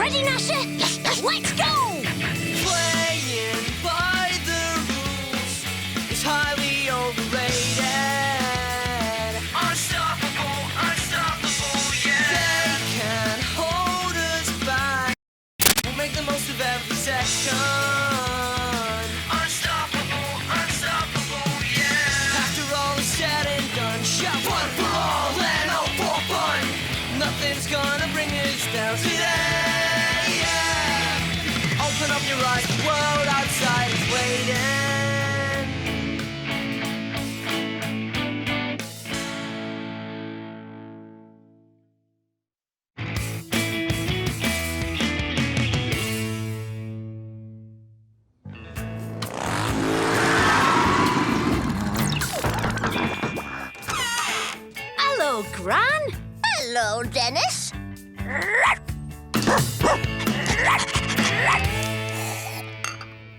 Ready, Gnasher? Let's go! Playing by the rules is highly overrated. Unstoppable, unstoppable, yeah. They can hold us back. We'll make the most of every second. Unstoppable, unstoppable, yeah. After all is said and done, shout one for all and all for fun. Nothing's gonna bring us down today, yeah. Open up your eyes, the world outside is waiting. Hello, Gran. Hello, Dennis.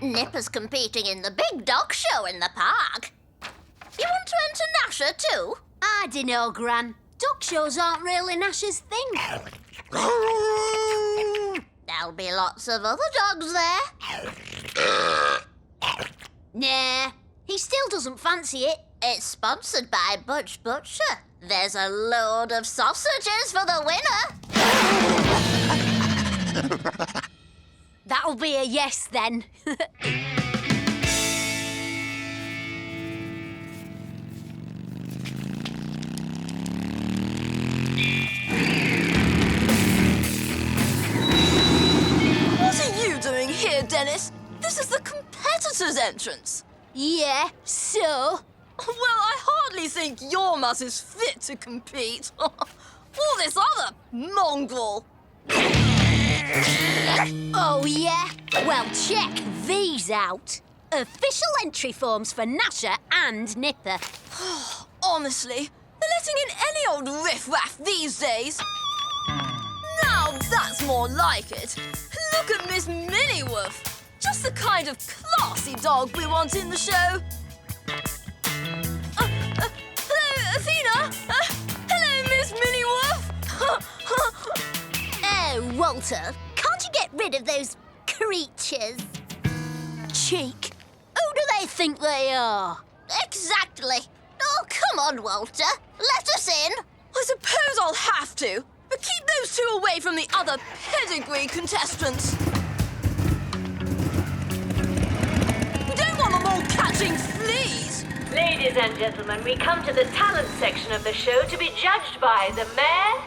Nipper's competing in the big dog show in the park. You want to enter Gnasher too? I dunno, Gran. Dog shows aren't really Gnasher's thing. There'll be lots of other dogs there. Nah, he still doesn't fancy it. It's sponsored by Butch Butcher. There's a load of sausages for the winner. That'll be a yes, then. What are you doing here, Dennis? This is the competitor's entrance. Yeah, so? Well, I hardly think your mutt is fit to compete. Or this other mongrel. Oh, yeah? Well, check these out. Official entry forms for Gnasher and Nipper. Honestly, they're letting in any old riff-raff these days. Now that's more like it. Look at Miss Minniewoof. Just the kind of classy dog we want in the show. Hello, Athena. Hello, Miss Minniewoof. Oh, Walter, can't you get rid of those creatures? Cheek. Who do they think they are? Exactly. Oh, come on, Walter. Let us in. I suppose I'll have to, but keep those two away from the other pedigree contestants. We don't want them all catching fleas. Ladies and gentlemen, we come to the talent section of the show to be judged by the Mayor,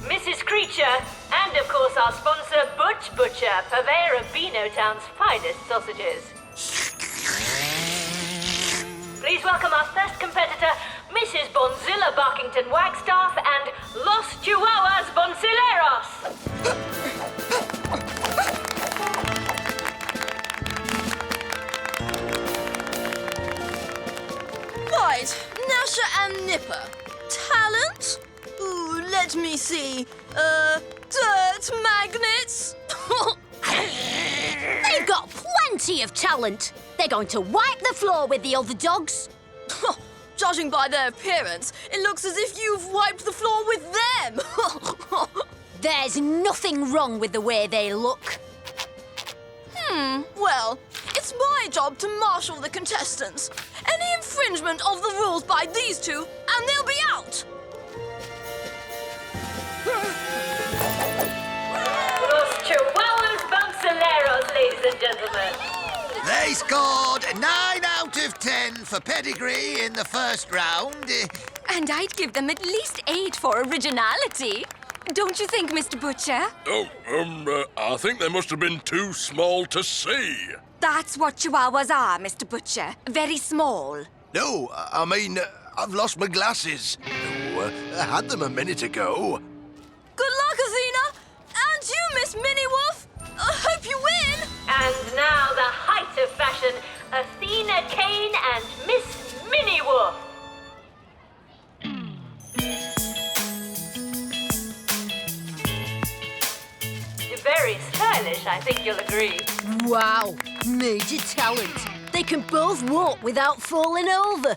Mrs. Creature, and of course our sponsor, Butch Butcher, purveyor of Beanotown's finest sausages. Please welcome our first competitor, Mrs. Bonzilla Barkington Wagstaff and Los Chihuahuas Bonsileros. Right, Gnasher and Nipper. Talent? Ooh, let me see. Dirt magnets? They've got plenty of talent. They're going to wipe the floor with the other dogs. Judging by their appearance, it looks as if you've wiped the floor with them. There's nothing wrong with the way they look. Well, it's my job to marshal the contestants. Any infringement of the rules by these two, and they'll be out. Los Chihuahuas Bonsileros, ladies and gentlemen. They scored 9 out of 10 for pedigree in the first round. And I'd give them at least 8 for originality. Don't you think, Mr. Butcher? I think they must have been too small to see. That's what Chihuahuas are, Mr. Butcher. Very small. No, I mean, I've lost my glasses. Oh, I had them a minute ago. Good luck, Athena. And you, Miss Minniewoof. I hope you win. And now the height of fashion, Athena Kane and Miss Minniewoof. Very stylish, I think you'll agree. Wow, major talent. They can both walk without falling over.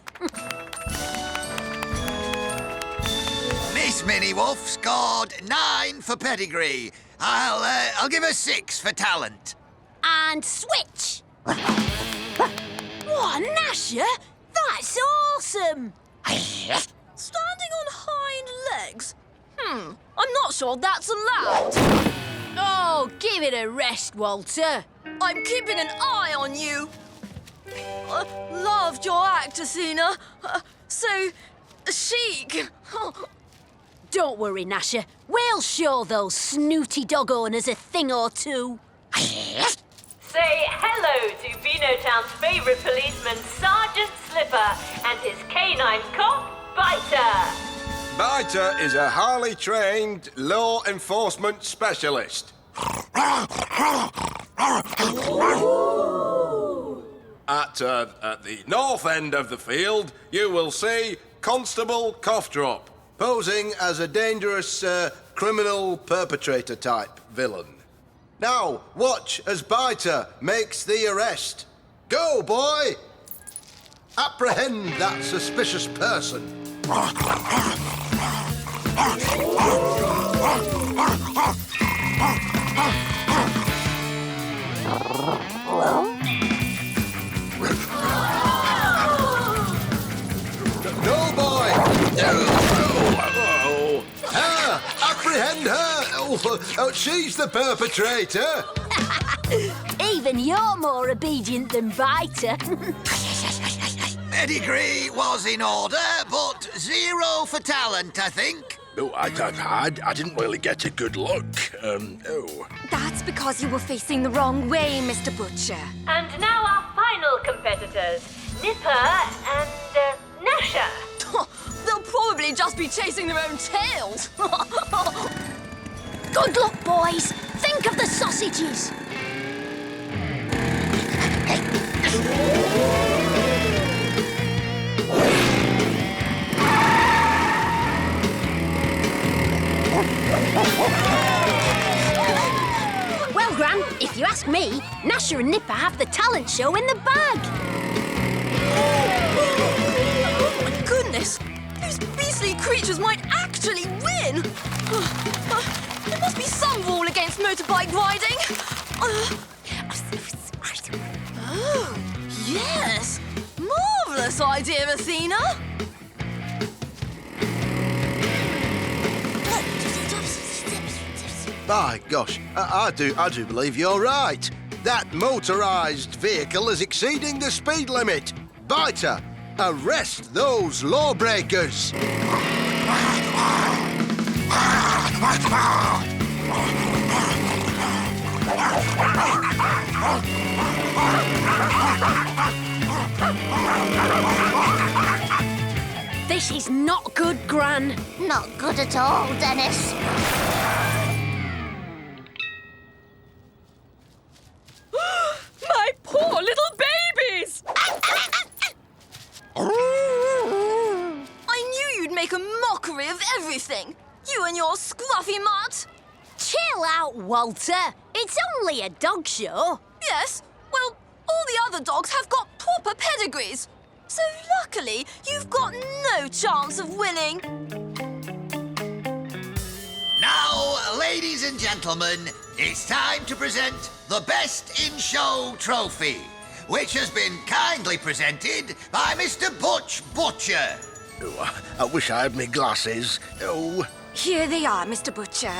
Miss Minnie Wolf scored 9 for pedigree. I'll give her 6 for talent. And switch! What, Gnasher? That's awesome! Standing on hind legs? I'm not sure that's allowed. Oh, give it a rest, Walter. I'm keeping an eye on you. Loved your act, Athena. So chic. Don't worry, Gnasher. We'll show those snooty dog owners a thing or two. Say hello to Beanotown's favourite policeman, Sergeant Slipper, and his canine cop, Biter. Biter is a highly trained law enforcement specialist. At the north end of the field, you will see Constable Coughdrop, posing as a dangerous criminal perpetrator type villain. Now, watch as Biter makes the arrest. Go, boy! Apprehend that suspicious person. No, boy! Apprehend her! Oh, she's the perpetrator! Even you're more obedient than Biter. Pedigree was in order, but 0 for talent, I think. Oh, I didn't really get a good look. That's because you were facing the wrong way, Mr. Butcher. And now our final competitors, Nipper and Gnasher. They'll probably just be chasing their own tails. Good luck, boys. Think of the sausages. Well, Gran, if you ask me, Gnasher and Nipper have the talent show in the bag. Oh, my goodness! Those beastly creatures might actually win! There must be some rule against motorbike riding. Oh, yes! Marvellous idea, Athena! By gosh, I do believe you're right. That motorised vehicle is exceeding the speed limit. Biter, arrest those lawbreakers. This is not good, Gran. Not good at all, Dennis. My poor little babies! I knew you'd make a mockery of everything. You and your scruffy mutt. Chill out, Walter. It's only a dog show. Yes, well, all the other dogs have got proper pedigrees. So luckily, you've got no chance of winning. Now, ladies and gentlemen, it's time to present the Best in Show trophy, which has been kindly presented by Mr. Butch Butcher. Oh, I wish I had my glasses. Oh. Here they are, Mr. Butcher.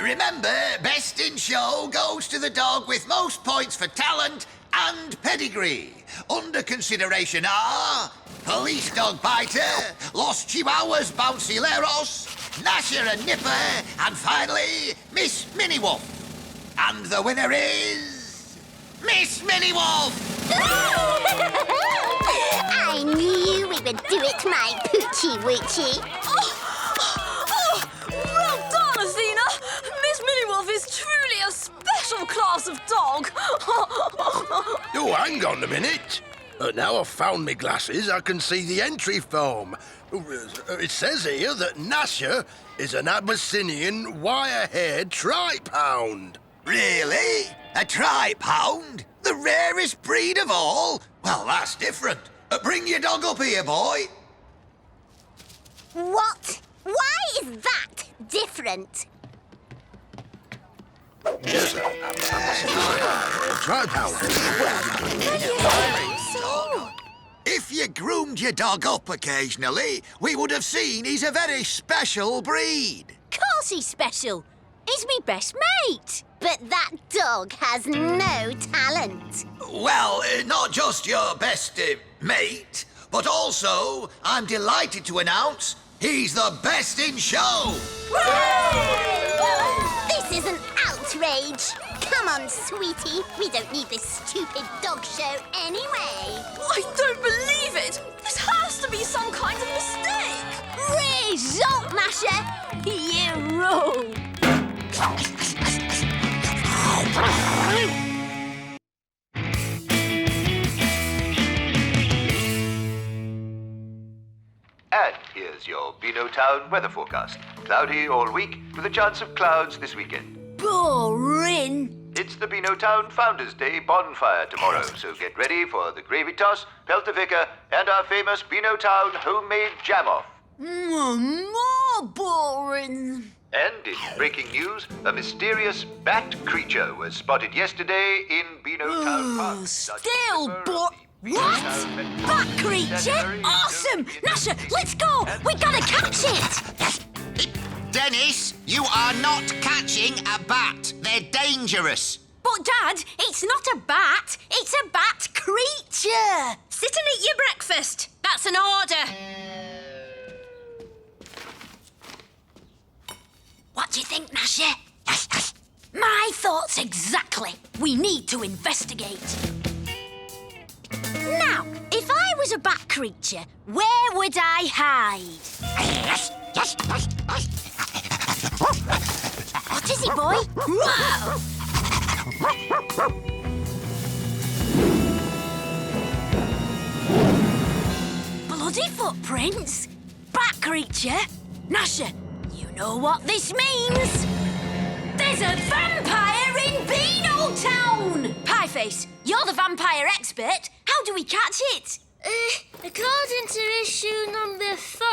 Remember, Best in Show goes to the dog with most points for talent and pedigree. Under consideration are Police Dog Biter, Los Chihuahuas Bouncileros, Gnasher and Nipper, and finally, Miss Minnie Wolf. And the winner is... Miss Minnie Wolf! I knew we would do it, my poochie woochie. Well done, Athena! Miss Minnie Wolf is truly a special class of dog. Oh, hang on a minute. Now I've found my glasses, I can see the entry form. It says here that Gnasher is an Abyssinian wire-haired tripe hound. Really? A tripe hound? The rarest breed of all? Well, that's different. Bring your dog up here, boy. What? Why is that different? Yes, try power. If you groomed your dog up occasionally, we would have seen he's a very special breed. Course he's special. He's me best mate. But that dog has no talent. Well, not just your best mate, but also, I'm delighted to announce, he's the best in show. This is an outrage. Come on, sweetie. We don't need this stupid dog show anyway. I don't believe it! This has to be some kind of mistake! Result, Gnasher. You rule. And here's your Beanotown weather forecast. Cloudy all week, with a chance of clouds this weekend. Boring. It's the Beanotown Founders' Day bonfire tomorrow, so get ready for the gravy toss, Peltavicar, and our famous Beanotown homemade jam-off. More boring. And in breaking news, a mysterious bat creature was spotted yesterday in Beanotown Park. Still What? Bat creature? Awesome! Gnasher, let's go! We gotta catch it! Dennis, you are not catching a bat. They're dangerous. But, Dad, it's not a bat. It's a bat creature. Sit and eat your breakfast. That's an order. What do you think, Gnasher? My thoughts exactly. We need to investigate. Now, if I was a bat creature, where would I hide? What is it, boy? Whoa! Bloody footprints? Bat creature? Gnasher, you know what this means? There's a vampire in Beanotown! Pieface, you're the vampire expert. How do we catch it? According to issue number 4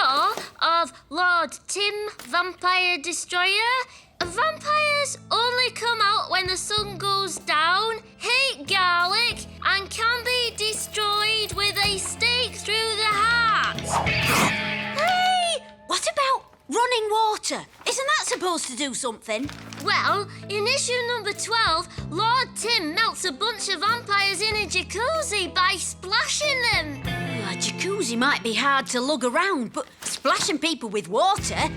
of Lord Tim, Vampire Destroyer, vampires only come out when the sun goes down, hate garlic, and can be destroyed with a stake through the heart. Hey! What about running water? Isn't that supposed to do something? Well, in issue number 12, Lord Tim melts a bunch of vampires in a jacuzzi by splashing them. A jacuzzi might be hard to lug around, but splashing people with water...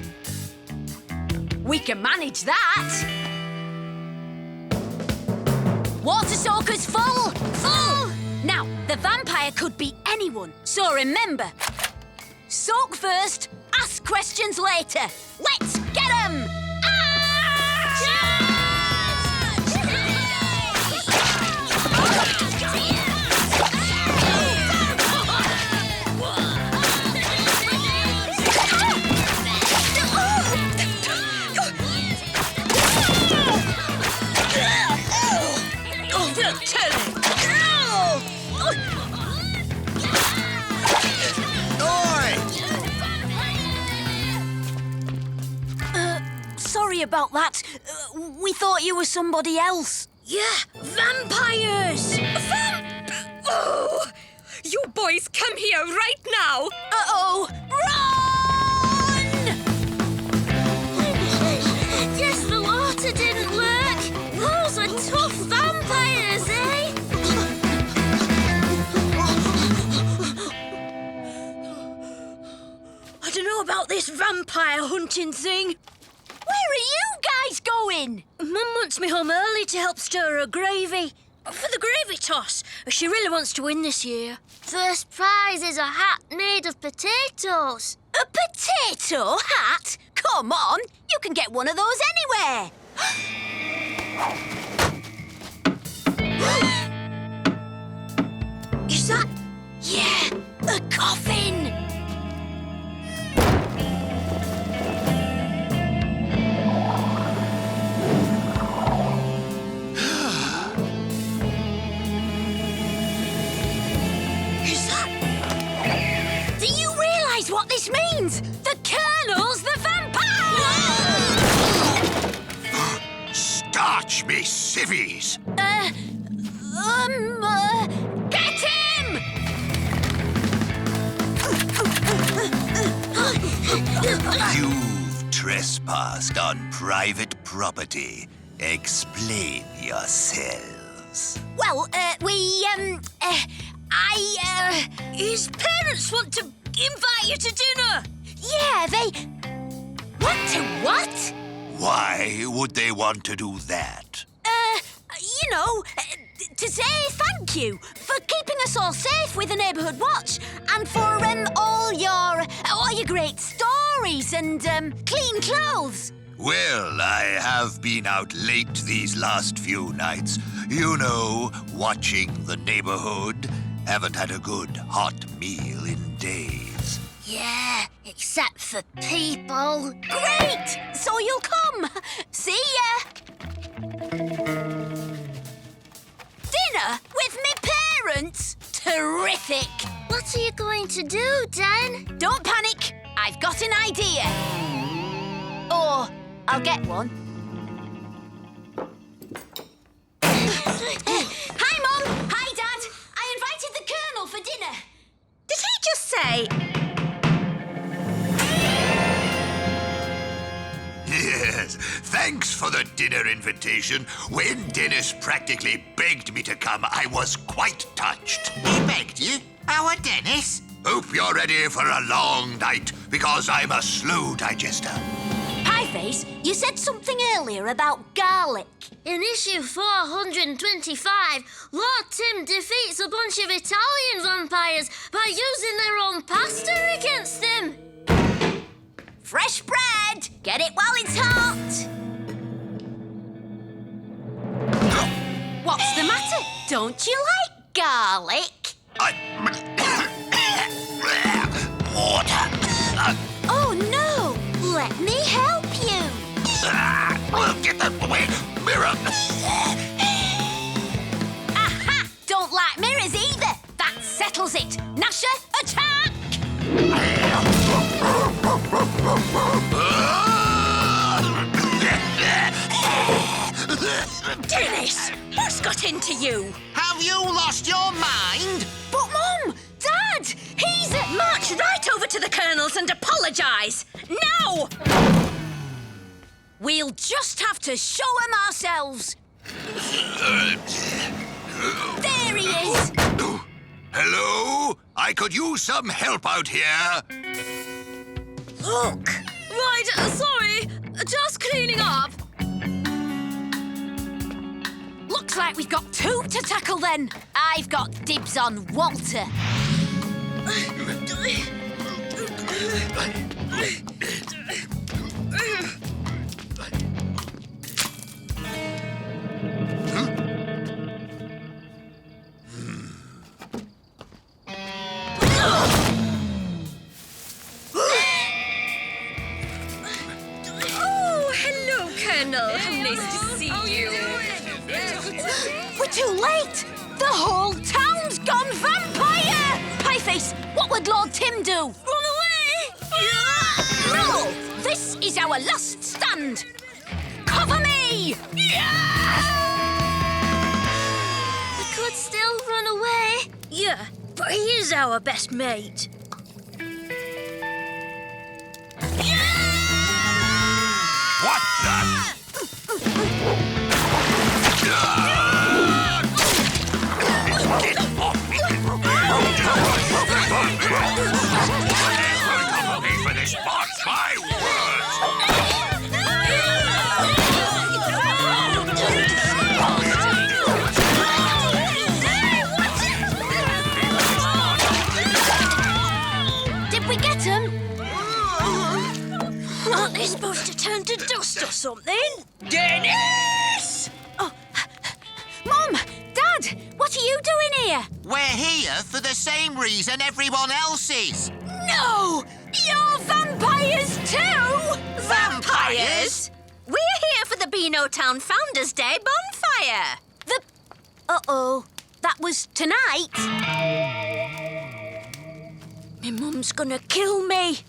we can manage that. Water soaker's full! Full! Now, the vampire could be anyone, so remember, soak first, ask questions later. Let's get 'em! Sorry about that. We thought you were somebody else. Yeah, vampires! Oh! You boys come here right now! Uh-oh! Run! Guess the water didn't work. Those are tough vampires, eh? I don't know about this vampire hunting thing. Where are you guys going? Mum wants me home early to help stir her gravy. For the gravy toss. She really wants to win this year. First prize is a hat made of potatoes. A potato hat? Come on, you can get one of those anywhere. Is that... yeah, a coffin! Is that... do you realise what this means? The curse Fetch me civvies! Get him! You've trespassed on private property. Explain yourselves. Well, his parents want to invite you to dinner. Yeah, they... Want to what? Why would they want to do that? To say thank you for keeping us all safe with the neighbourhood watch and for all your great stories and clean clothes. Well, I have been out late these last few nights. You know, watching the neighborhood. Haven't had a good hot meal in days. Yeah, except for people. Great! So you'll come. See ya. Dinner with me parents? Terrific! What are you going to do, Dan? Don't panic. I've got an idea. Or I'll get one. Hi, Mum. Hi, Dad. I invited the Colonel for dinner. Did he just say... Yes, thanks for the dinner invitation. When Dennis practically begged me to come, I was quite touched. He begged you? Our Dennis? Hope you're ready for a long night, because I'm a slow digester. Pieface, you said something earlier about garlic. In issue 425, Lord Tim defeats a bunch of Italian vampires by using their own pasta against them. Fresh bread! Get it while it's hot! What's the matter? Don't you like garlic? Water. Oh, no! Let me help you. Get that away. Mirror. Aha! Don't like mirrors either. That settles it. Gnasher, attack! Dennis, what's got into you? Have you lost your mind? But, Mum! Dad! He's... March right over to the Colonel's and apologise. Now! We'll just have to show him ourselves. There he is! Hello? I could use some help out here. Look! Right, sorry. Just cleaning up. Looks like we've got two to tackle then. I've got dibs on Walter. Oh, hello, Colonel. How nice to see you. We're too late! The whole town's gone vampire! Pieface, what would Lord Tim do? Run away! No! This is our last stand! Cover me! We could still run away. Yeah, but he is our best mate. What the? Get off me! For this box, my words! Did we get him? Aren't they supposed to turn to dust or something? Dennis! Oh, Mum! Dad! What are you doing here? We're here for the same reason everyone else is. No! You're vampires too! Vampires? We're here for the Beanotown Founders Day bonfire. Uh-oh. That was tonight? My mum's gonna kill me.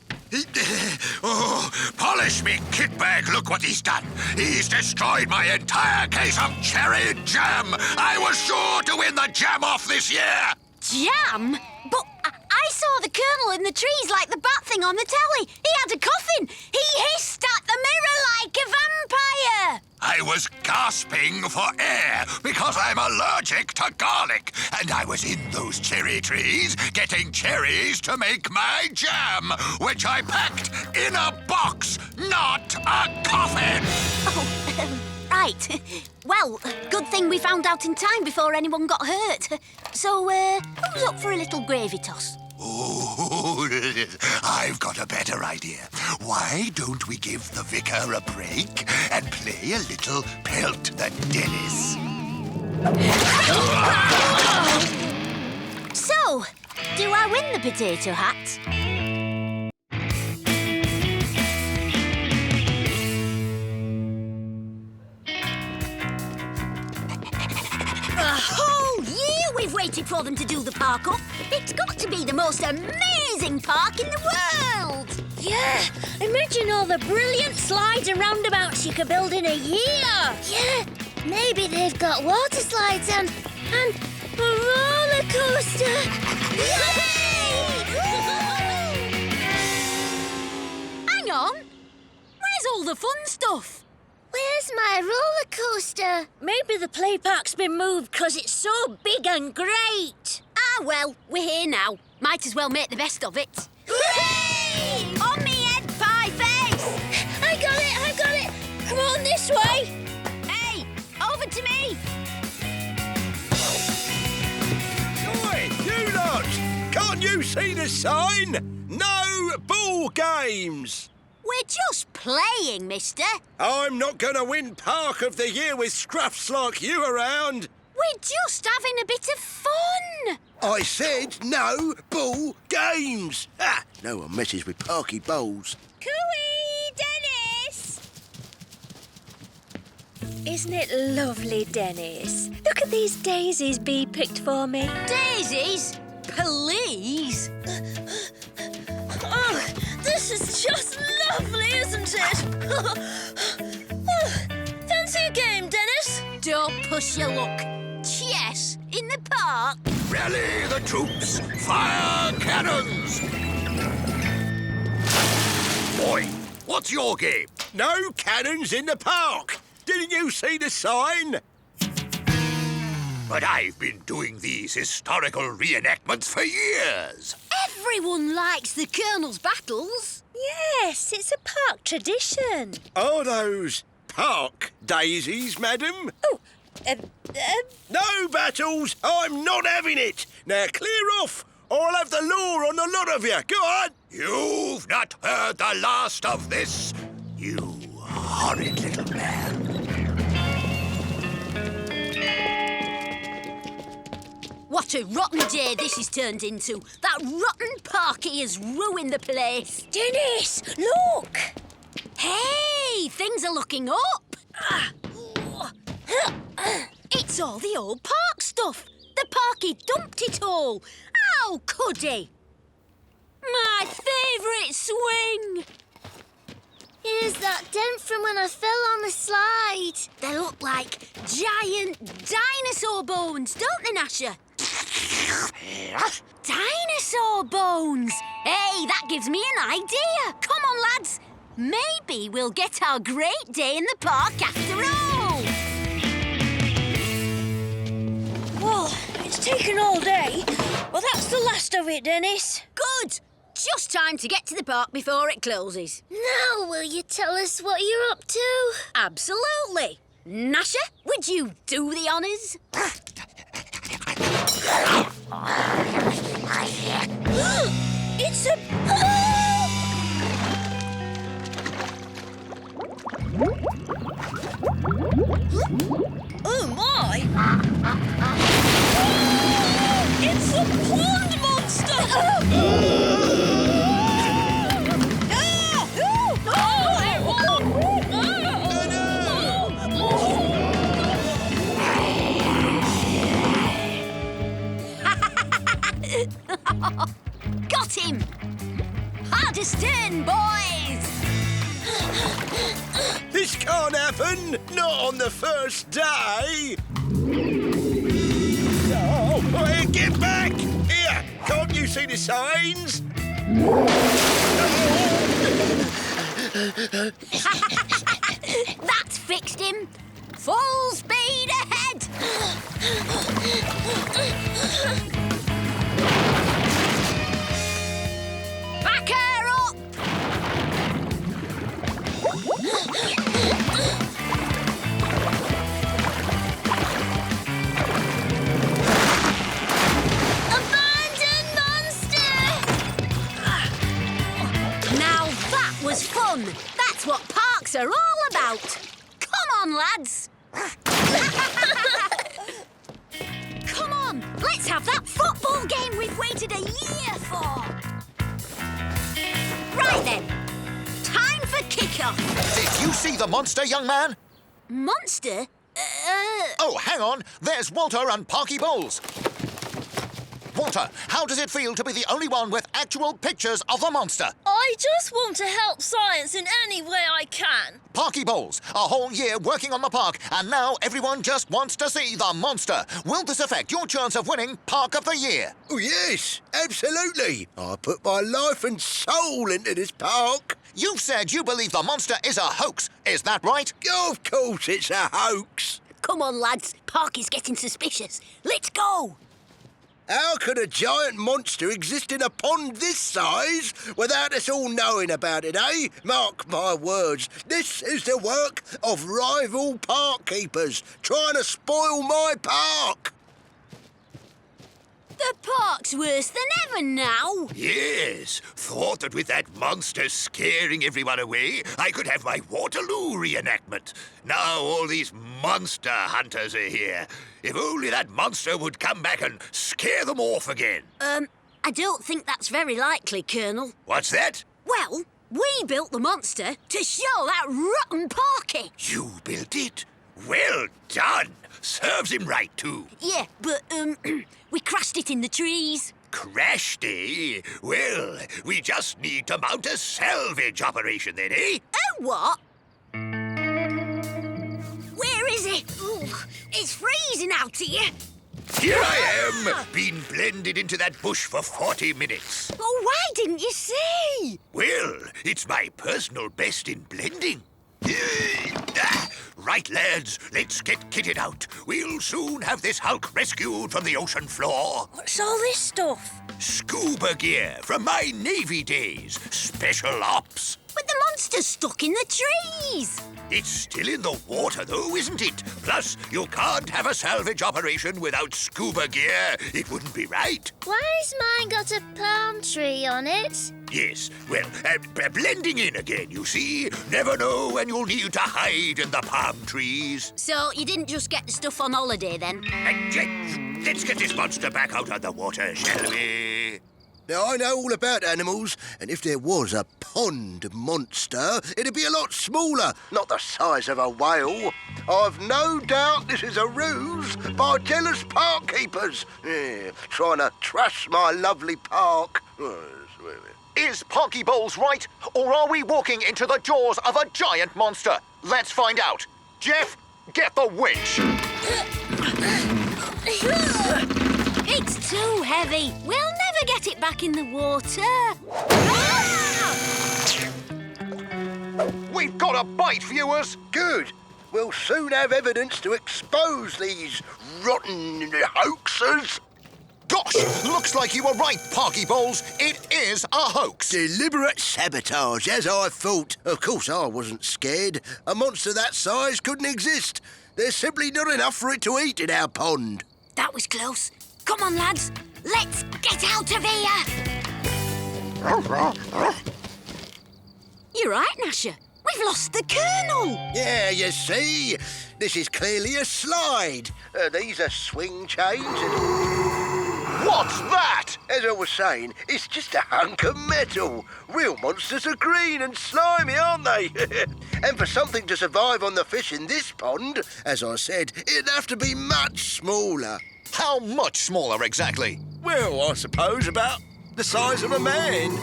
Oh, polish me, kitbag. Look what he's done. He's destroyed my entire case of cherry jam. I was sure to win the jam off this year. Jam? But I saw the Colonel in the trees like the bat thing on the telly. He had a coffin. He hissed at the mirror like a vampire. I was gasping for air because I'm allergic to garlic. And I was in those cherry trees getting cherries to make my jam, which I packed in a box, not a coffin. Oh, right. Well, good thing we found out in time before anyone got hurt. So, who's up for a little gravy toss? Oh, I've got a better idea. Why don't we give the vicar a break and play a little Pelt the Dennis? So, do I win the potato hat? A whole year we've waited for them to do the park up. It's got to be the most amazing park in the world. Yeah, imagine all the brilliant slides and roundabouts you could build in a year. Yeah, maybe they've got water slides and a roller coaster. Hang on. Where's all the fun stuff? Where's my roller coaster? Maybe the play park's been moved because it's so big and great. Ah, well, we're here now. Might as well make the best of it. Hooray! On me head, pie face! I got it! Come on this way! Hey, over to me! Oi, you lot! Can't you see the sign? No ball games! We're just playing, mister. I'm not going to win Park of the Year with scruffs like you around. We're just having a bit of fun. I said no ball games. Ah, no one messes with Parky Bowls. Cooey, Dennis! Isn't it lovely, Dennis? Look at these daisies Bee picked for me. Daisies? Please? Oh, this is just lovely, isn't it? Oh, fancy a game, Dennis? Don't push your luck. Chess in the park? Rally the troops! Fire cannons! Boy, what's your game? No cannons in the park. Didn't you see the sign? But I've been doing these historical reenactments for years. Everyone likes the Colonel's battles. Yes, it's a park tradition. Are those park daisies, madam? Oh, No battles! I'm not having it! Now clear off, or I'll have the law on the lot of you. Go on! You've not heard the last of this, you horrid little man. What a rotten day this has turned into. That rotten parky has ruined the place. Dennis, look! Hey, things are looking up. It's all the old park stuff. The parky dumped it all. How could he? My favourite swing. Here's that dent from when I fell on the slide. They look like giant dinosaur bones, don't they, Gnasher? Dinosaur bones! Hey, that gives me an idea. Come on, lads. Maybe we'll get our great day in the park after all. Well, it's taken all day. Well, that's the last of it, Dennis. Good. Just time to get to the park before it closes. Now, will you tell us what you're up to? Absolutely. Gnasher, would you do the honours? It's a... Oh, my! It's a pond monster! Got him! start to stun, boys! This can't happen! Not on the first day! Oh, hey, get back! Here, can't you see the signs? That's fixed him. Full speed ahead! Back her up! Abandon monster! Now that was fun! That's what parks are all about! Come on, lads! Come on, let's have that football game we've waited a year for! Right then, time for kick-off! Did you see the monster, young man? Monster? Oh, hang on. There's Walter and Parky Bowles. Walter, how does it feel to be the only one with actual pictures of the monster? I just want to help science in any way I can. Parky Bowles, a whole year working on the park, and now everyone just wants to see the monster. Will this affect your chance of winning Park of the Year? Oh, yes, absolutely. I put my life and soul into this park. You said you believe the monster is a hoax. Is that right? Of course it's a hoax. Come on, lads. Parky's getting suspicious. Let's go! How could a giant monster exist in a pond this size without us all knowing about it, eh? Mark my words, this is the work of rival park keepers trying to spoil my park. The park's worse than ever now. Yes, thought that with that monster scaring everyone away, I could have my Waterloo reenactment. Now all these monster hunters are here. If only that monster would come back and scare them off again. I don't think that's very likely, Colonel. What's that? Well, we built the monster to show that rotten Parky. You built it? Well done. Serves him right, too. Yeah, but, we crashed it in the trees. Crashed, eh? Well, we just need to mount a salvage operation then, eh? Oh, what? Where is it? Ooh, it's freezing out here. Here I am, been blended into that bush for 40 minutes. Oh, why didn't you say? Well, it's my personal best in blending. Right, lads, let's get kitted out. We'll soon have this hulk rescued from the ocean floor. What's all this stuff? Scuba gear from my Navy days. Special ops. But the monster's stuck in the trees. It's still in the water, though, isn't it? Plus, you can't have a salvage operation without scuba gear. It wouldn't be right. Why's mine got a palm tree on it? Yes, well, blending in again, you see. Never know when you'll need to hide in the palm trees. So you didn't just get the stuff on holiday, then? Let's get this monster back out on the water, shall we? Now, I know all about animals, and if there was a pond monster, it'd be a lot smaller, not the size of a whale. I've no doubt this is a ruse by jealous park keepers, trying to trash my lovely park. Is Parky Bowles right, or are we walking into the jaws of a giant monster? Let's find out. Jeff, get the winch. It's too heavy. We'll never get it back in the water. We've got a bite, viewers. Good. We'll soon have evidence to expose these rotten hoaxers. Gosh, looks like you were right, Parky Bowles. It is a hoax. Deliberate sabotage, as I thought. Of course, I wasn't scared. A monster that size couldn't exist. There's simply not enough for it to eat in our pond. That was close. Come on, lads. Let's get out of here. You're right, Gnasher. We've lost the Colonel. Yeah, you see? This is clearly a slide. These are swing chains and... What's that? As I was saying, it's just a hunk of metal. Real monsters are green and slimy, aren't they? And for something to survive on the fish in this pond, as I said, it'd have to be much smaller. How much smaller exactly? Well, I suppose about the size of a man.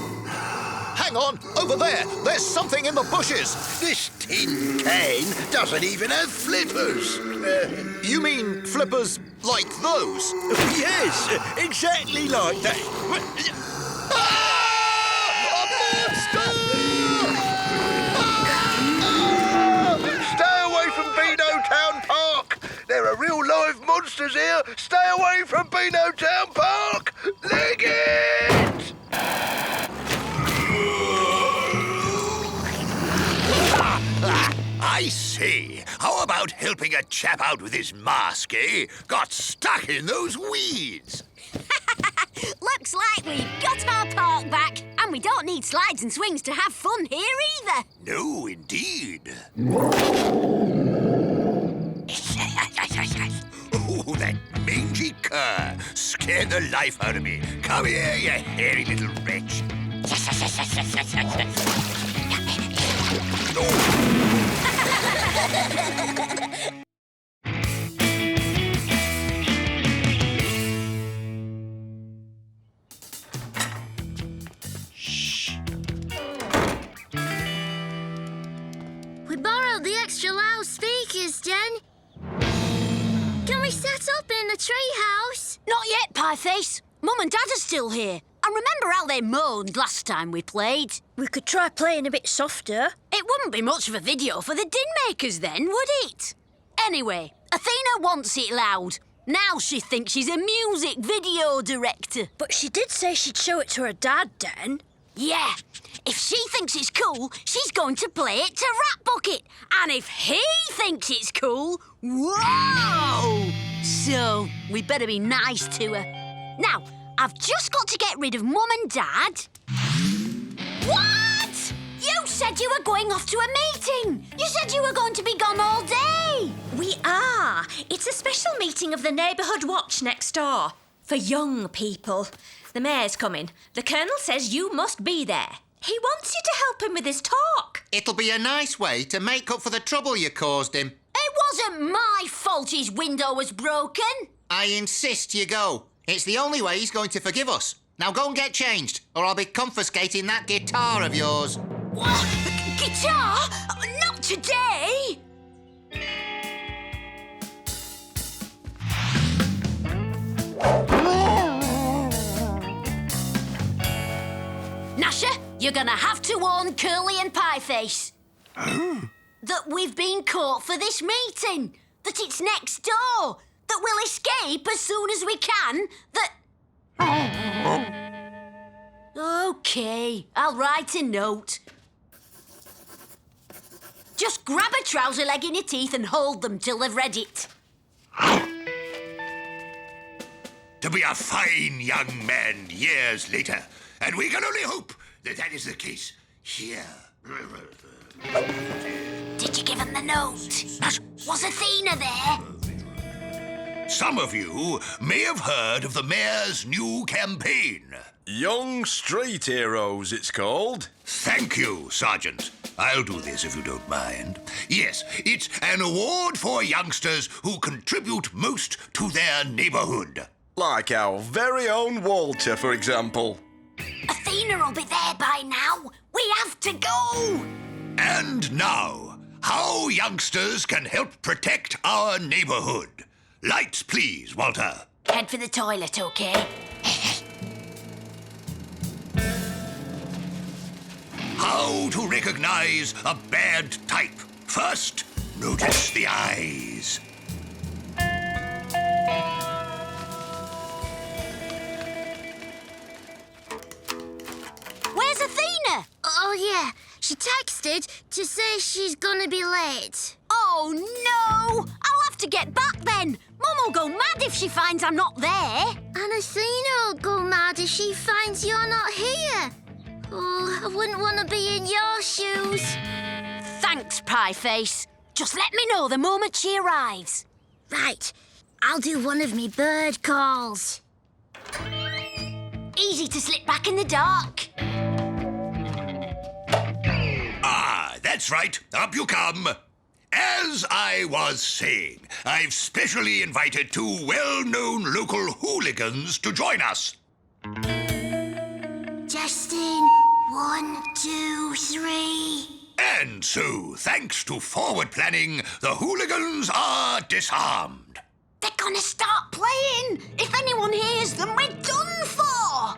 Hang on, over there. There's something in the bushes. This tin can doesn't even have flippers. You mean flippers like those? Yes, exactly like that. Stay away from Beanotown Park. There are real live monsters here. Stay away from Beanotown Park. Leg it! I see. How about helping a chap out with his mask, eh? Got stuck in those weeds. Looks like we've got our park back, and we don't need slides and swings to have fun here either. No, indeed. Oh, that mangy cur scared the life out of me. Come here, you hairy little wretch. We borrowed the extra loudspeakers, Jen. Can we set up in the treehouse? Not yet, Pieface. Mum and Dad are still here. And remember how they moaned last time we played? We could try playing a bit softer. It wouldn't be much of a video for the din makers then, would it? Anyway, Athena wants it loud. Now she thinks she's a music video director. But she did say she'd show it to her dad, Den. Yeah, if she thinks it's cool, she's going to play it to Rat Bucket. And if he thinks it's cool, whoa! So, we better be nice to her. Now, I've just got to get rid of Mum and Dad. What? You said you were going off to a meeting. You said you were going to be gone all day. We are. It's a special meeting of the Neighbourhood Watch next door. For young people. The mayor's coming. The Colonel says you must be there. He wants you to help him with his talk. It'll be a nice way to make up for the trouble you caused him. It wasn't my fault his window was broken. I insist you go. It's the only way he's going to forgive us. Now go and get changed, or I'll be confiscating that guitar of yours. What? Guitar? Not today! Gnasher, you're gonna have to warn Curly and Pieface. That we've been caught for this meeting. That it's next door. That we'll escape as soon as we can. OK, I'll write a note. Just grab a trouser leg in your teeth and hold them till they've read it. To be a fine young man years later, and we can only hope that that is the case here. Did you give him the note? Was Athena there? Some of you may have heard of the mayor's new campaign. Young Street Heroes, it's called. Thank you, Sergeant. I'll do this if you don't mind. Yes, it's an award for youngsters who contribute most to their neighborhood. Like our very own Walter, for example. Athena will be there by now. We have to go. And now, how youngsters can help protect our neighborhood. Lights, please, Walter. Head for the toilet, OK? How to recognize a bad type. First, notice the eyes. Where's Athena? Oh, yeah. She texted to say she's gonna be late. Oh, no! I'll have to get back then. Mum will go mad if she finds I'm not there. And Athena will go mad if she finds you're not here. Oh, I wouldn't want to be in your shoes. Thanks, Pieface. Just let me know the moment she arrives. Right. I'll do one of me bird calls. Easy to slip back in the dark. Ah, that's right. Up you come. As I was saying, I've specially invited two well-known local hooligans to join us. Justin, 1, 2, 3. And so, thanks to forward planning, the hooligans are disarmed. They're gonna start playing. If anyone hears them, we're done for.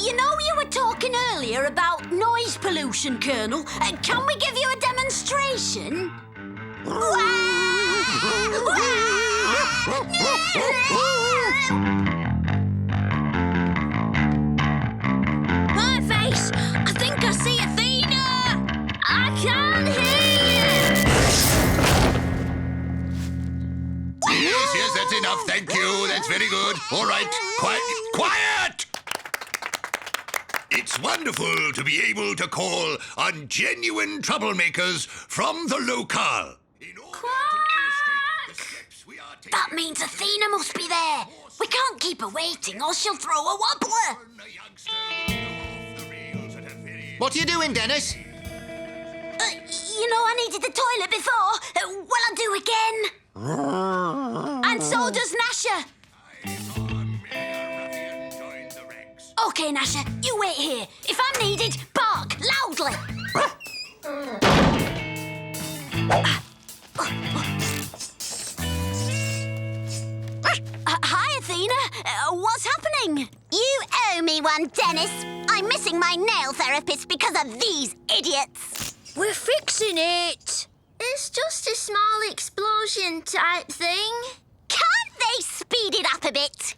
You know, you were talking earlier about noise pollution, Colonel. Can we give you a demonstration? My face! I think I see Athena! I can't hear Yes, that's enough. Thank you. That's very good. All right. Quiet! It's wonderful to be able to call on genuine troublemakers from the locale. In order to illustrate the steps we are taking. That means Athena must be there. We can't keep her waiting or she'll throw a wobbler. What are you doing, Dennis? You know, I needed the toilet before. Well, I'll do again. And so does Gnasher. Okay, Gnasher, you wait here. If I'm needed, bark loudly. Hi, Athena. What's happening? You owe me one, Dennis. I'm missing my nail therapist because of these idiots. We're fixing it. It's just a small explosion type thing. Can't they speed it up a bit?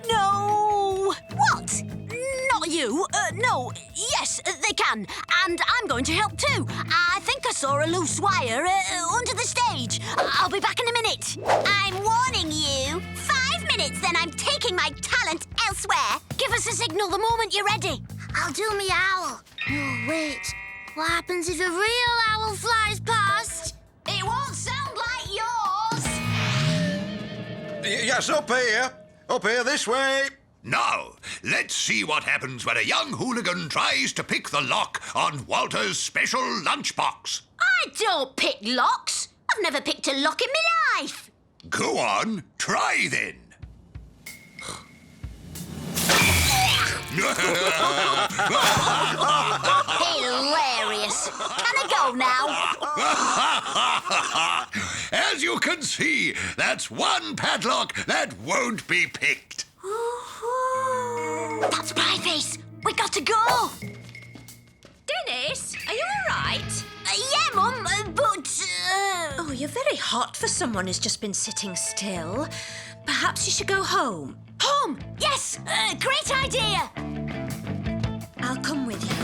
No. What? Not you. No. Yes, they can. And I'm going to help too. I think I saw a loose wire under the stage. I'll be back in a minute. I'm warning you. 5 minutes, then I'm taking my talent elsewhere. Give us a signal the moment you're ready. I'll do me owl. No, wait. What happens if a real owl flies past? It won't sound like yours. Yes, up here. Up here, this way. Now, let's see what happens when a young hooligan tries to pick the lock on Walter's special lunchbox. I don't pick locks. I've never picked a lock in my life. Go on, try then. Hilarious. Can I go now? As you can see, that's one padlock that won't be picked. That's Pieface. We got to go. Dennis, are you all right? Yeah, Mum, but... Oh, you're very hot for someone who's just been sitting still. Perhaps you should go home. Home! Yes! Great idea! I'll come with you.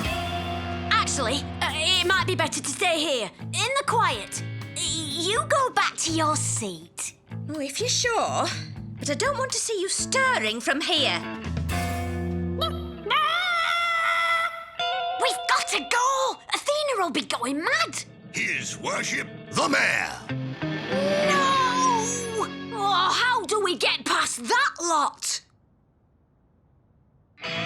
Actually, it might be better to stay here, in the quiet. You go back to your seat. Oh, if you're sure. But I don't want to see you stirring from here. We've got to go! Athena will be going mad. His worship, the mayor. No! Oh, how do we get past that lot? Rubber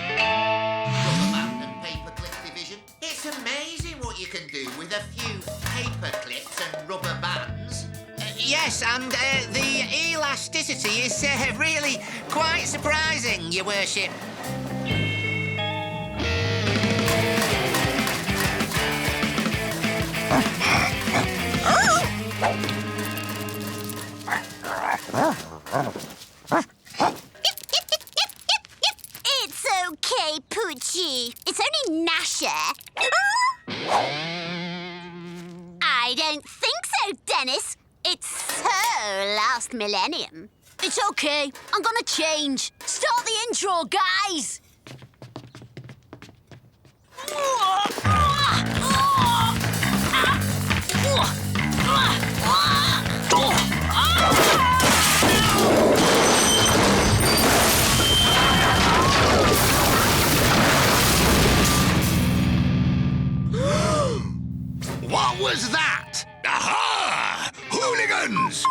band and paperclip division. It's amazing what you can do with a few paper clips and rubber bands. Yes, and the elasticity is really quite surprising, Your Worship. It's okay, Poochie. It's only Gnasher. I don't think so, Dennis. It's so last millennium. It's okay. I'm gonna change. Start the intro, guys. What was that? Aha! Hooligans!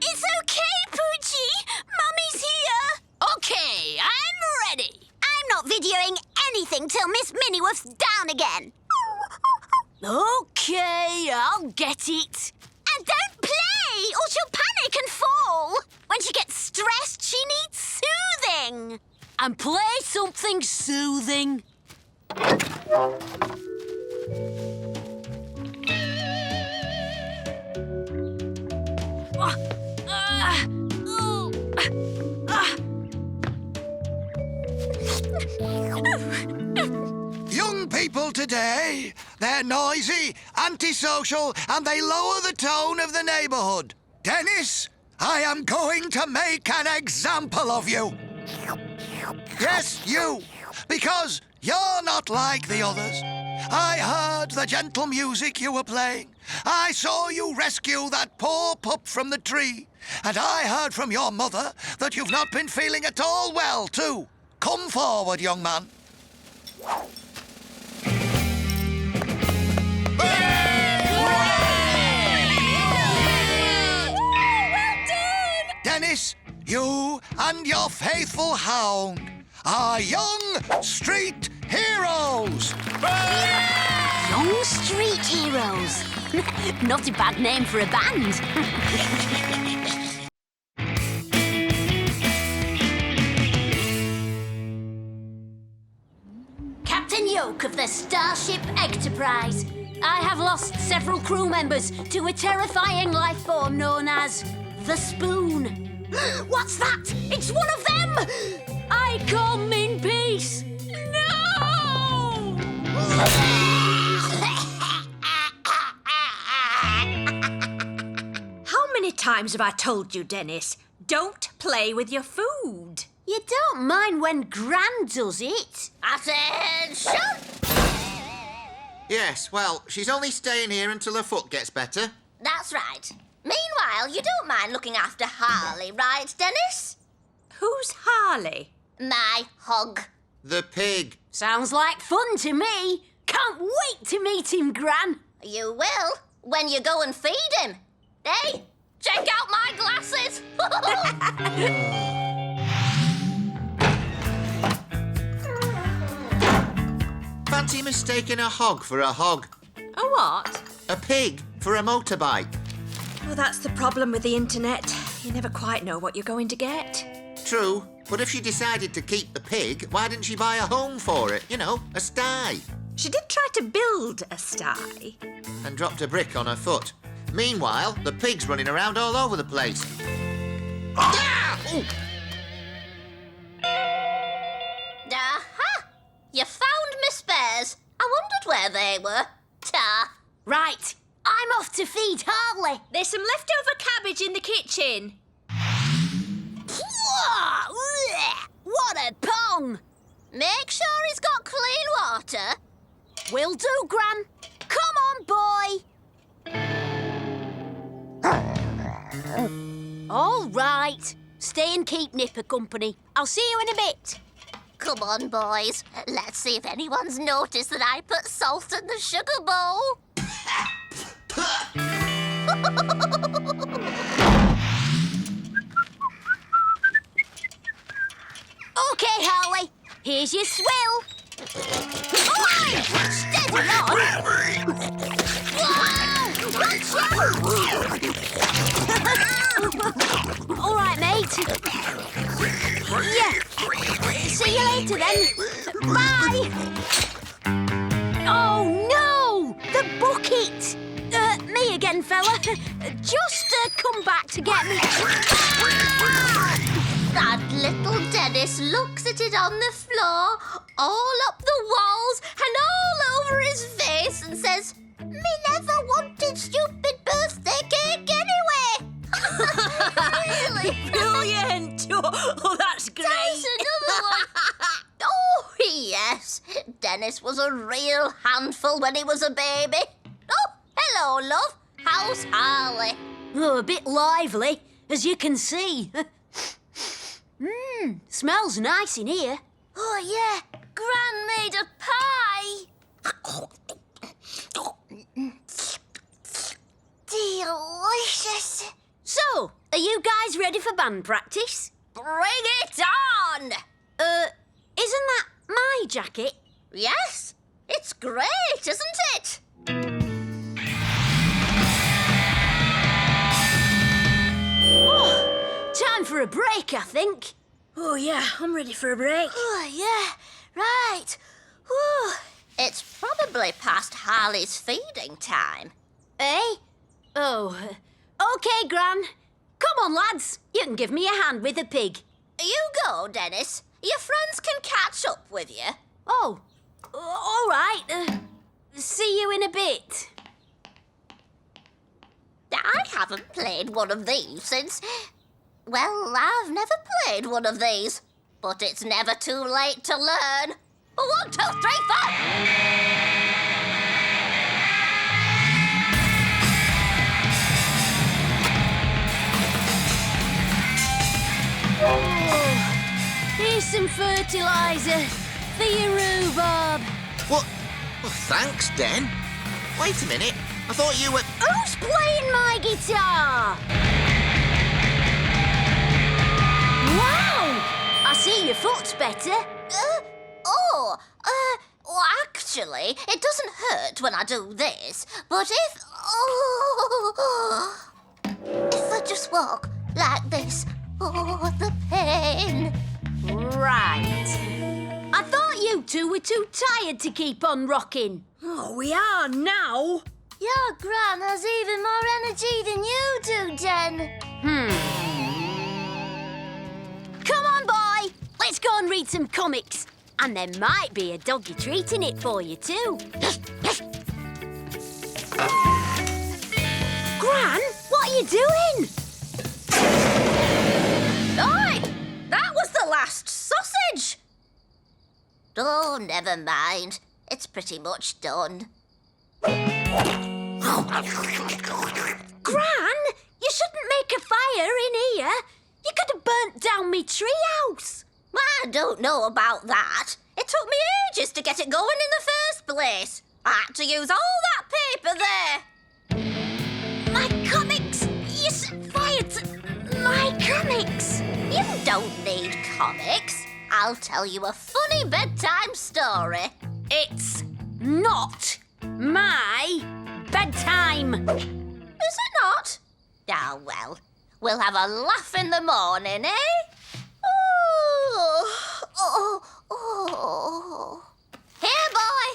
It's okay, Poochie. Mummy's here. Okay, I'm ready. I'm not videoing anything till Miss Minnieworth's down again. Okay, I'll get it. And don't play! or she'll panic and fall. When she gets stressed, she needs soothing. And play something soothing. Young people today, they're noisy, antisocial, and they lower the tone of the neighbourhood. Dennis, I am going to make an example of you. Yes, you, because you're not like the others. I heard the gentle music you were playing. I saw you rescue that poor pup from the tree. And I heard from your mother that you've not been feeling at all well, too. Come forward, young man. Dennis, you and your faithful hound are young street heroes. Young Street Heroes. Not a bad name for a band. Captain Yoke of the Starship Enterprise. I have lost several crew members to a terrifying life form known as the Spoon. What's that? It's one of them! I come in peace. No! How many times have I told you, Dennis? Don't play with your food. You don't mind when Gran does it. Attention! Yes, well, she's only staying here until her foot gets better. That's right. Meanwhile, you don't mind looking after Harley, right, Dennis? Who's Harley? My hog. The pig. Sounds like fun to me. Can't wait to meet him, Gran. You will, when you go and feed him. Hey, check out my glasses! Fancy mistaking a hog for a hog. A what? A pig for a motorbike. Well, that's the problem with the internet. You never quite know what you're going to get. True, but if she decided to keep the pig, why didn't she buy a home for it? You know, a sty. She did try to build a sty. And dropped a brick on her foot. Meanwhile, the pig's running around all over the place. Ah! Ooh. Aha! You found my spares. I wondered where they were. Ta. Right, I'm off to feed Harley. There's some leftover cabbage in the kitchen. What a pong! Make sure he's got clean water. Will do, Gran. Come on, boy. All right. Stay and keep Nipper company. I'll see you in a bit. Come on, boys. Let's see if anyone's noticed that I put salt in the sugar bowl. OK, Harley. Here's your swill. Oi! Steady on. Whoa! All right, mate. Yeah. See you later, then. Bye. Oh, no! The bucket. Me again, fella. Just come back to get me. That little Dennis looks at it on the floor, all up the walls and all over his face and says, "Me never wanted stupid birthday cake anyway." Really? Brilliant! Oh, that's great. There's another one. Oh, yes. Dennis was a real handful when he was a baby. Oh, hello, love. How's Harley? Oh, a bit lively, as you can see. Smells nice in here. Oh, yeah. Gran made a pie. Delicious. So, are you guys ready for band practice? Bring it on! Isn't that my jacket? Yes, it's great, isn't it? for a break, I think. Oh, yeah, I'm ready for a break. Oh, yeah, right. Whew. It's probably past Harley's feeding time. Eh? Oh, OK, Gran. Come on, lads. You can give me a hand with the pig. You go, Dennis. Your friends can catch up with you. Oh, all right. See you in a bit. I haven't played one of these since... Well, I've never played one of these. But it's never too late to learn. 1, 2, 3, 4! Here's some fertiliser for your rhubarb. What? Well, thanks, Den. Wait a minute. I thought you were... Who's playing my guitar? Wow! I see your foot's better. Actually, it doesn't hurt when I do this. But if I just walk like this, the pain. Right. I thought you two were too tired to keep on rocking. Oh, we are now. Your Gran has even more energy than you do, Den. Come on, boy. Let's go and read some comics. And there might be a doggy treat in it for you, too. Gran, what are you doing? Oi! That was the last sausage! Oh, never mind. It's pretty much done. Gran, you shouldn't make a fire in here. You could have burnt down me treehouse. I don't know about that. It took me ages to get it going in the first place. I had to use all that paper there. My comics! You set fire to my comics! You don't need comics. I'll tell you a funny bedtime story. It's not my bedtime. Is it not? Ah, well, we'll have a laugh in the morning, eh? Here, boy.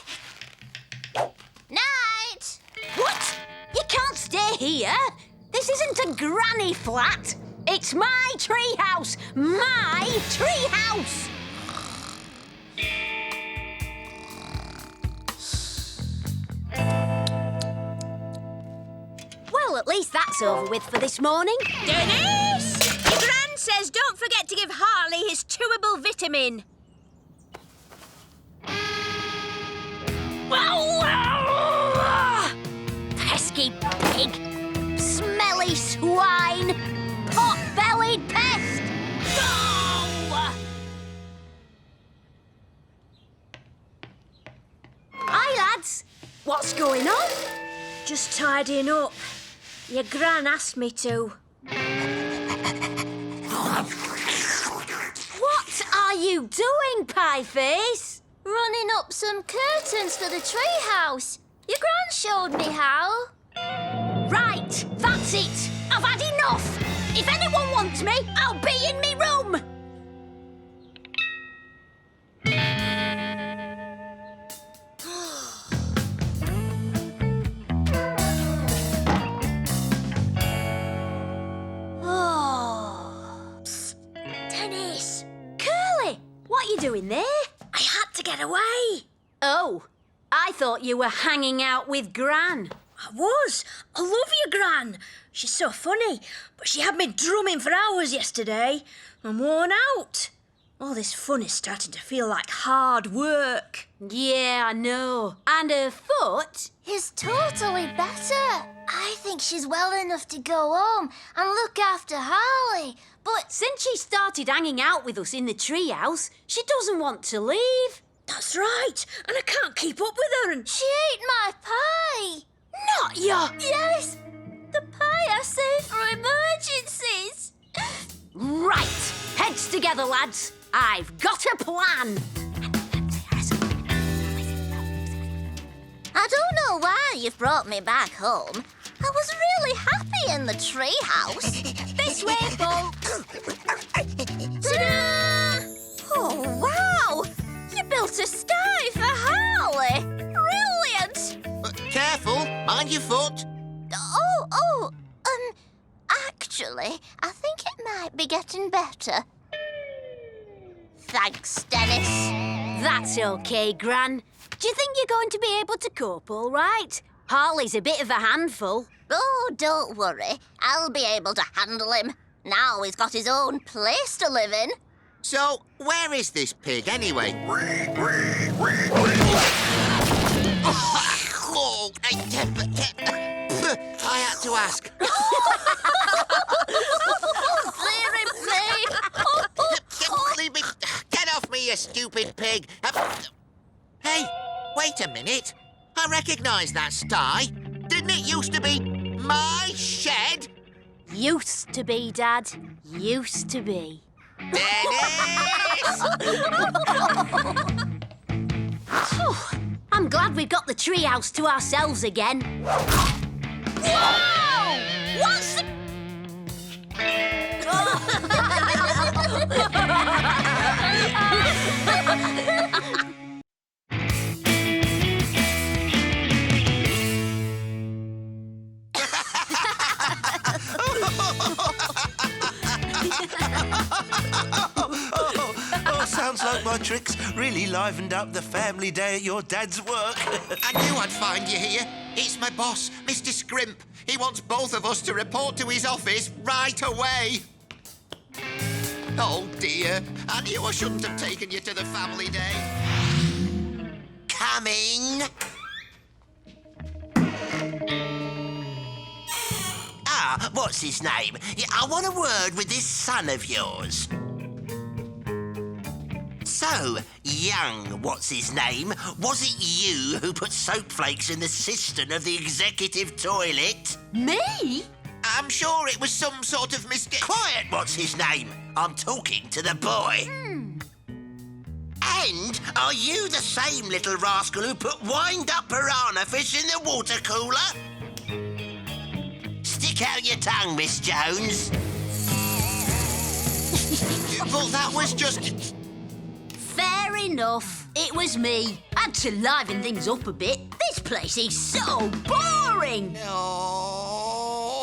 Night. What? You can't stay here. This isn't a granny flat. It's my treehouse. My treehouse. Well, at least that's over with for this morning. Dennis! Your Gran says don't forget to give Harley his chewable vitamin. Pesky pig. Smelly swine. Pot-bellied pest. Hi, lads. What's going on? Just tidying up. Your Gran asked me to. What are you doing, Pieface? Running up some curtains for the treehouse. Your Gran showed me how. Right, that's it. I've had enough. If anyone wants me, I'll be in me room. Psst, Dennis. Curly, what are you doing there? I had to get away. Oh, I thought you were hanging out with Gran. I was. I love your Gran. She's so funny, but she had me drumming for hours yesterday. I'm worn out. All this fun is starting to feel like hard work. Yeah, I know. And her foot? Is totally better. I think she's well enough to go home and look after Harley. But Since she started hanging out with us in the treehouse, she doesn't want to leave. That's right, and I can't keep up with her and... she ate my pie. Not your... Yes, the pie I saved for emergencies. Right, heads together, lads. I've got a plan. I don't know why you've brought me back home. I was really happy in the treehouse. This way, Paul. Ta-da! Oh, wow! You built a sky for Harley! Brilliant! Careful, mind your foot. Actually, I think it might be getting better. Thanks, Dennis. That's okay, Gran. Do you think you're going to be able to cope all right? Harley's a bit of a handful. Oh, don't worry. I'll be able to handle him. Now he's got his own place to live in. So, where is this pig anyway? Oh, I had to ask. Clear him, please. Leave me. Get off me, you stupid pig. Hey, wait a minute. I recognise that sty. Didn't it used to be my shed? Used to be, Dad. Used to be. Dennis! I'm glad we've got the treehouse to ourselves again. Whoa! What's the... Sounds like my tricks really livened up the family day at your dad's work. I knew I'd find you here. It's my boss, Mr. Scrimp. He wants both of us to report to his office right away. Oh, dear. I knew I shouldn't have taken you to the family day. Coming. What's his name? Yeah, I want a word with this son of yours. So, young what's-his-name, was it you who put soap flakes in the cistern of the executive toilet? Me? I'm sure it was some sort of mistake. Quiet, what's-his-name? I'm talking to the boy. And are you the same little rascal who put wind-up piranha fish in the water cooler? Stick out your tongue, Miss Jones. Well, that was just... Fair enough. It was me. Had to liven things up a bit. This place is so boring. Oh.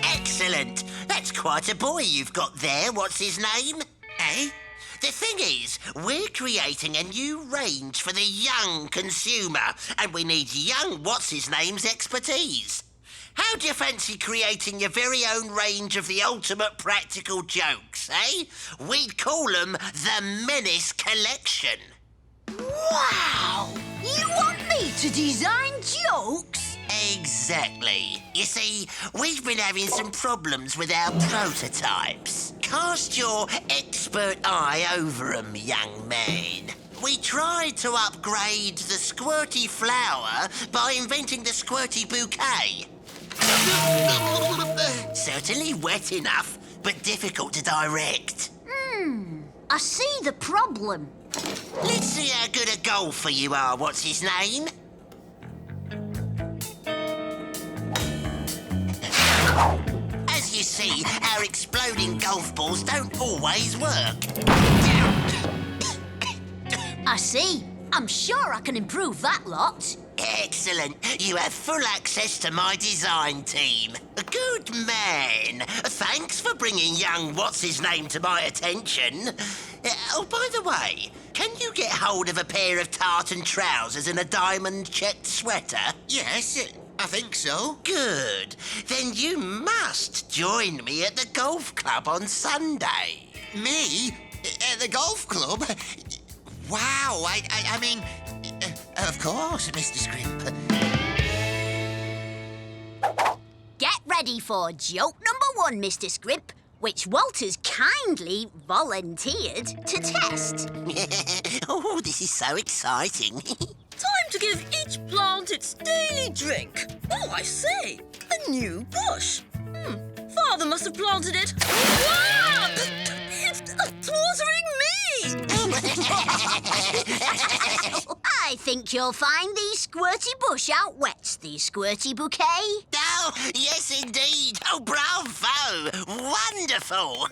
Excellent. That's quite a boy you've got there. What's his name? Eh? The thing is, we're creating a new range for the young consumer, and we need young what's-his-name's expertise. How do you fancy creating your very own range of the ultimate practical jokes, eh? We'd call them the Menace Collection. Wow! You want me to design jokes? Exactly. You see, we've been having some problems with our prototypes. Cast your expert eye over 'em, young man. We tried to upgrade the squirty flower by inventing the squirty bouquet. Certainly wet enough, but difficult to direct. I see the problem. Let's see how good a golfer you are, what's his name? As you see, our exploding golf balls don't always work. I see. I'm sure I can improve that lot. Excellent. You have full access to my design team. Good man. Thanks for bringing young what's-his-name to my attention. Oh, by the way, can you get hold of a pair of tartan trousers and a diamond-checked sweater? Yes, I think so. Good. Then you must join me at the golf club on Sunday. Me? At the golf club? Wow, I mean... of course, Mr. Scrimp. Get ready for joke number 1, Mr. Scrimp, which Walter's kindly volunteered to test. Oh, this is so exciting. Time to give each plant its daily drink. Oh, I say, a new bush. Father must have planted it. Wow! It's watering me! I think you'll find the squirty bush outwets the squirty bouquet. Oh, yes, indeed. Oh, bravo. Wonderful.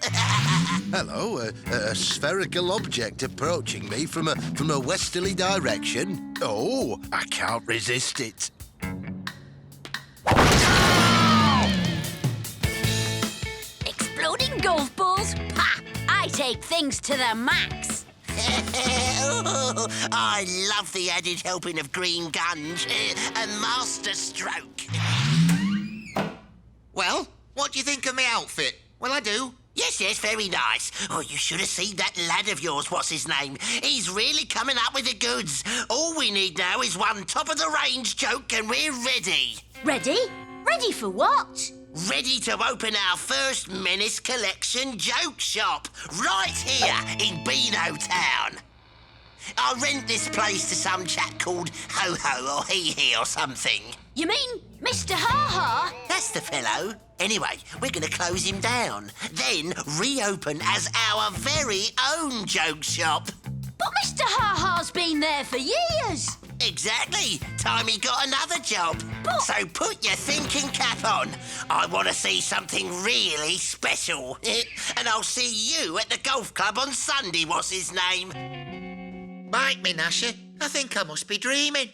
Hello, a spherical object approaching me from a westerly direction. Oh, I can't resist it. Exploding golf balls? Ha! I take things to the max. Oh, I love the added helping of green guns. A master stroke. Well, what do you think of my outfit? Well, I do. Yes, very nice. Oh, you should have seen that lad of yours, what's his name? He's really coming up with the goods. All we need now is one top-of-the-range joke and we're ready. Ready? Ready for what? Ready to open our first Menace collection joke shop right here in Beanotown. I'll rent this place to some chap called Ho-Ho or Hee-Hee or something. You mean Mr. Ha-Ha? That's the fellow. Anyway, we're going to close him down, then reopen as our very own joke shop. But Mr. Ha-Ha's been there for years. Exactly. Time he got another job. But... So put your thinking cap on. I want to see something really special. And I'll see you at the golf club on Sunday, what's his name? Bite me, Gnasher. I think I must be dreaming.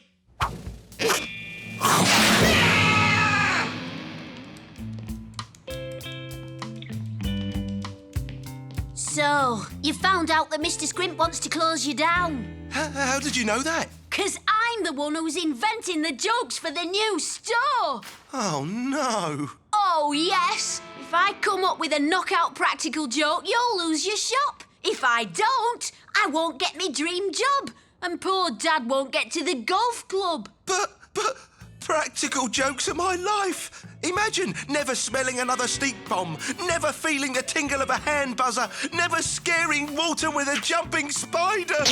So, you found out that Mr. Scrimp wants to close you down? How did you know that? 'Cause I'm the one who's inventing the jokes for the new store. Oh, no. Oh, yes. If I come up with a knockout practical joke, you'll lose your shop. If I don't, I won't get me dream job. And poor Dad won't get to the golf club. But practical jokes are my life. Imagine never smelling another stink bomb, never feeling the tingle of a hand buzzer, never scaring Walter with a jumping spider.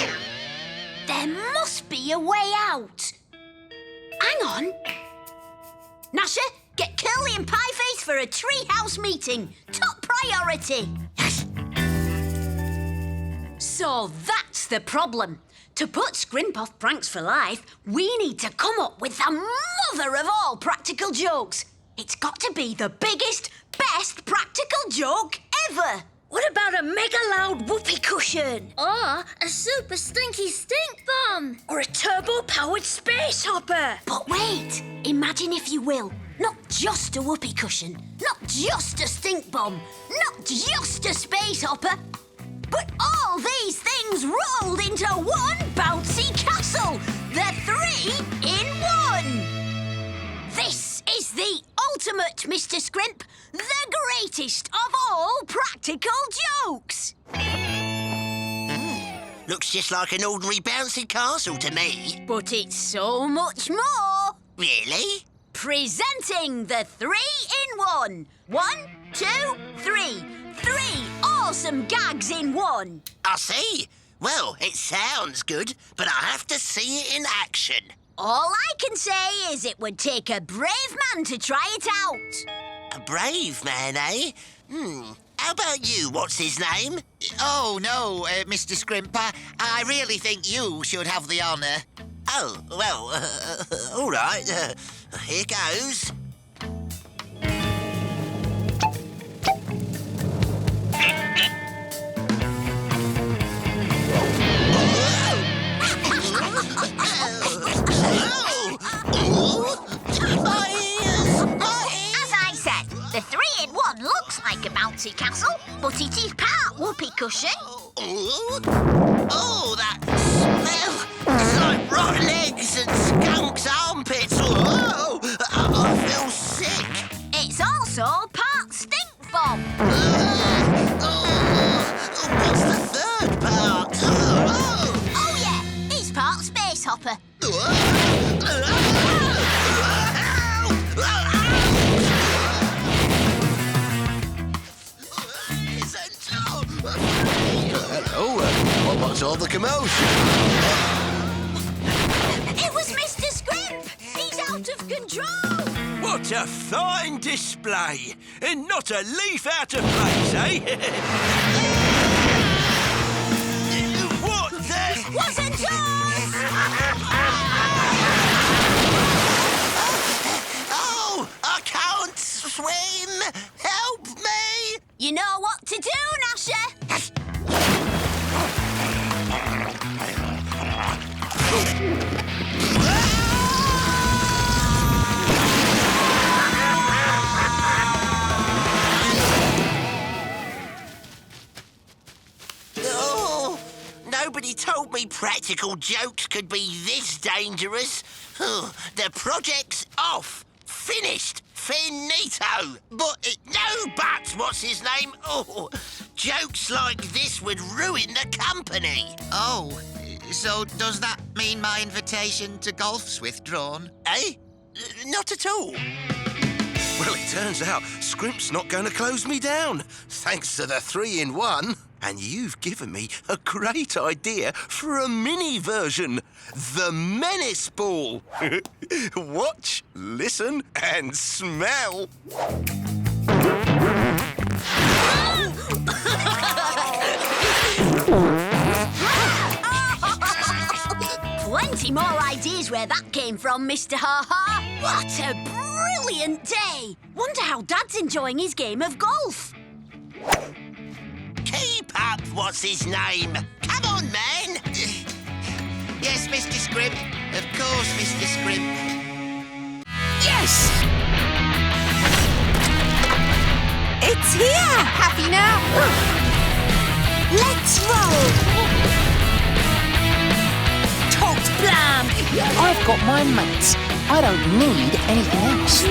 There must be a way out. Hang on. Gnasher, get Curly and Pieface for a treehouse meeting. Top priority. So that's the problem. To put Scrimp off pranks for life, we need to come up with the mother of all practical jokes. It's got to be the biggest, best practical joke ever. What about a mega loud whoopee cushion? Or a super stinky stink bomb. Or a turbo-powered space hopper? But wait, imagine if you will, not just a whoopee cushion, not just a stink bomb, not just a space hopper, but all these things rolled into one bouncy castle. The 3-in-1. This is the ultimate, Mr. Scrimp, the greatest of all practical jokes. Looks just like an ordinary bouncy castle to me. But it's so much more. Really? Presenting the 3-in-1. 1, 2, 3. 3 awesome gags in one. I see. Well, it sounds good, but I have to see it in action. All I can say is it would take a brave man to try it out. A brave man, eh? How about you? What's his name? Oh, no, Mr. Scrimp. I really think you should have the honour. Oh, well, all right. Here goes. As I said, the 3-in-1 looks like a bouncy castle, but it is part whoopee cushion. Oh, that smell! It's like rotten eggs and skunk's armpits. Oh, I feel sick. It's also part stink bomb. What's the third part? Oh yeah, it's part space hopper. Hello, what's all the commotion? It was Mr. Scrimp. He's out of control. What a fine display! And not a leaf out of place, eh? What the... Wasn't yours! Oh, I can't practical jokes could be this dangerous. The project's off. Finished. Finito. But no buts, what's his name? Oh, jokes like this would ruin the company. Oh, so does that mean my invitation to golf's withdrawn? Eh? Not at all. Well, it turns out Scrimp's not going to close me down, thanks to the 3-in-1. And you've given me a great idea for a mini version, the Menace Ball. Watch, listen, and smell. Plenty more ideas where that came from, Mr. Ha-Ha. What a brilliant day. Wonder how Dad's enjoying his game of golf. Keep up, what's his name? Come on, man. Yes, Mr. Scrimp. Of course, Mr. Scrimp. Yes! It's here! Happy now? Let's roll! Totes blam! I've got my mates. I don't need anything else.